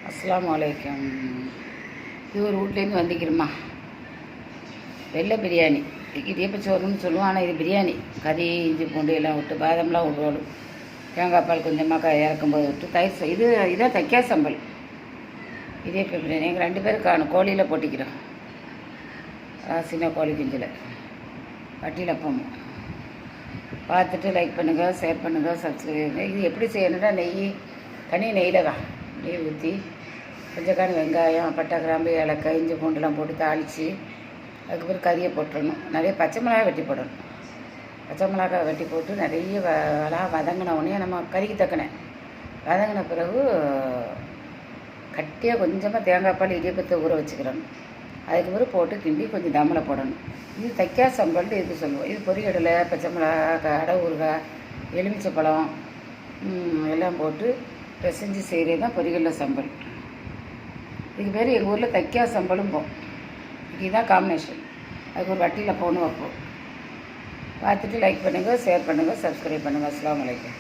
அஸ்ஸலாமு அலைக்கும். இது ஒரு வீட்லேருந்து வந்துக்கிறோமா. வெள்ளை பிரியாணி இடியப்பச்சோறுன்னு சொல்லுவோம், ஆனால் இது பிரியாணி. கறி, இஞ்சி பூண்டு எல்லாம் விட்டு பாதம்லாம் விடுவோம். தேங்காய் பால் கொஞ்சமாக இறக்கும்போது விட்டு தயிர். இதான் தைக்கா சம்பல். இடியப்ப பிரியாணி எங்கள் 2 பேரும் காணும். கோழியில் போட்டிக்கிறோம். ராசினா கோழி குஞ்சில் வட்டியில் போவோம். பார்த்துட்டு லைக் பண்ணுங்கள், ஷேர் பண்ணுங்கள், சப்ஸ்கிரைப் பண்ணுங்கள். இது எப்படி செய்யணுன்னா நெய்யில் தான் நெய் ஊற்றி கொஞ்சம் வெங்காயம், பட்டை, கிராம்பு, ஏலக்காய், இஞ்சி பூண்டுலாம் போட்டு தாளித்து அதுக்கப்புறம் கறியை போட்டுடணும். நிறைய பச்சை மிளகாய் வெட்டி போடணும். பச்சை மிளகாய் வெட்டி போட்டு நிறைய வதங்கின உடனே நம்ம கறிக்கு தக்கினேன் வதங்கின பிறகு கட்டியாக கொஞ்சமாக தேங்காய் பால் இடியப்பத்தை ஊற வச்சுக்கிறணும். அதுக்கப்புறம் போட்டு கிண்டி கொஞ்சம் தம்மில் போடணும். இது தைக்கா சம்பல்ட்டு இது சொல்லுவோம். இது பொரியக்கடலை, பச்சை மிளகாய், அடை ஊறுகாய், எலுமிச்சை பழம் எல்லாம் போட்டு பிசைஞ்சு செய்கிறது தான் பொரியக்கடலை சம்பல். இதுக்கு பேர் எங்கள் ஊரில் தைக்கா சம்பலும் போகும். இதுதான் காம்பினேஷன். அதுக்கு ஒரு வட்டியில் போகணும் வைப்போம். பார்த்துட்டு லைக் பண்ணுங்கள், ஷேர் பண்ணுங்கள், சப்ஸ்கிரைப் பண்ணுங்கள். அஸ்ஸலாமு அலைக்கும்.